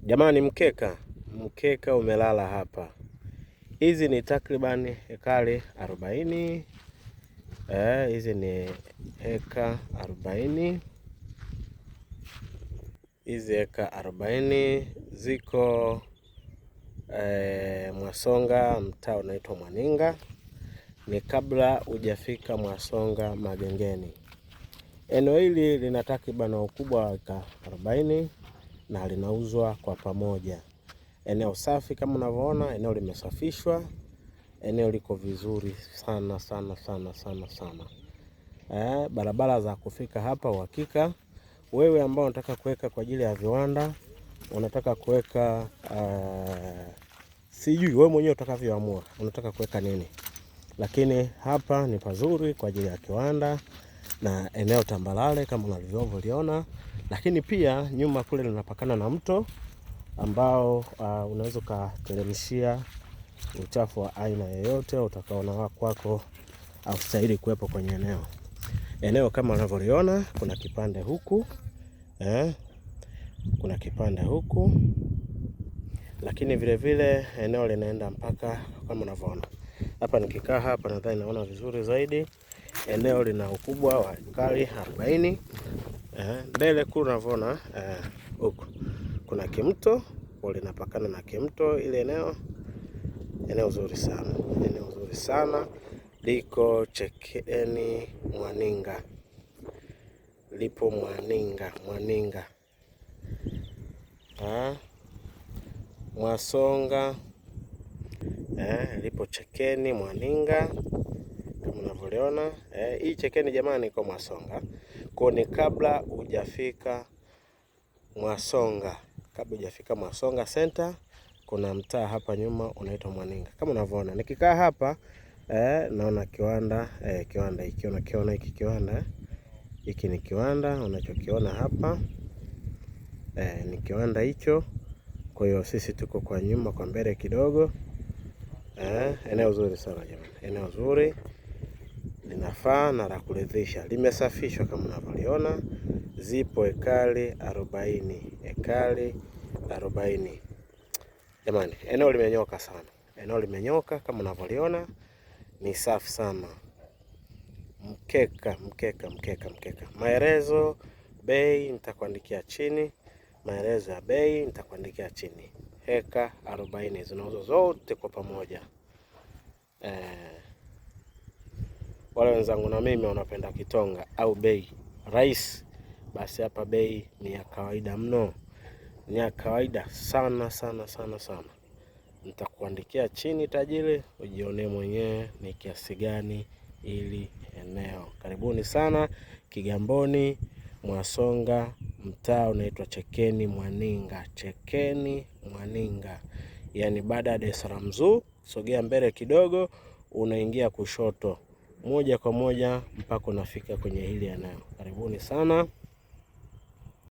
Jamani, mkeka umelala hapa. Hizi ni takribani ekari 40. Hizi ni eka 40. Hizi eka 40 ziko Mwasonga, mtaa unaitwa Mwaninga. Ni kabla hujafika Mwasonga Magengeni. Eneo hili lina takriban ukubwa wa eka 40 na linauzwa kwa pamoja. Eneo safi kama unavyoona, eneo limesafishwa, eneo liko vizuri sana. Barabara za kufika hapa uhakika. Wewe ambao unataka kuweka kwa ajili ya viwanda, unataka kuweka sijui wewe mwenyewe utakavyoamua unataka kuweka nini, lakini hapa ni pazuri kwa ajili ya kiwanda na eneo tambalale kama unavyoliona. Lakini pia nyuma kule linapakana na mto ambao unaweza kuteremshia uchafu wa aina yoyote utakaona kwako au stahili kuwepo kwenye eneo kama unavyoliona. Kuna kipande huku kuna kipande huku, lakini vile vile eneo linaenda mpaka kama unavyoona hapa. Nikikaa hapa nadhani naona vizuri zaidi. Eneo lina ukubwa wa ekari 40. Mbele kule unavyoona huku kuna kimto, linapakana na kimto. Ile eneo zuri sana, liko Chekeni Mwaninga, lipo Mwaninga. Mwasonga lipo Chekeni Mwaninga kama unavyoona. Hii Chekeni jamani iko Mwasonga, kwa ni kabla hujafika Mwasonga. Kabla hujafika Mwasonga Center kuna mtaa hapa nyuma unaitwa Mwaninga kama unavyoona. Nikikaa hapa naona kiwanda hiki, unakiona hiki kiwanda. Hiki ni kiwanda unachokiona hapa, ni kiwanda hicho. Kwa hiyo sisi tuko kwa nyuma, kwa mbele kidogo. Eneo zuri sana jamani, eneo zuri, linafaa na la kuridhisha, limesafishwa kama unavyoliona. Zipo ekari 40 jamani. Eneo limenyoka sana, eneo limenyoka kama unavyoliona, ni safi sana. Mkeka. Maelezo bei nitakuandikia chini, maelezo ya bei nitakuandikia chini. Eka 40 zinauzwa zote kwa pamoja. Wale wenzangu na mimi wanapenda kitonga au bei rahisi, basi hapa bei ni ya kawaida mno, ni ya kawaida sana. Nitakuandikia chini tajiri, ujionee mwenyewe ni kiasi gani ili eneo. Karibuni sana Kigamboni, Mwasonga, mtaa unaitwa Chekeni Mwaninga. Yani baada ya Dar es Salaam Zoo, sogea mbele kidogo, unaingia kushoto moja kwa moja mpaka unafika kwenye hili eneo. Karibuni sana.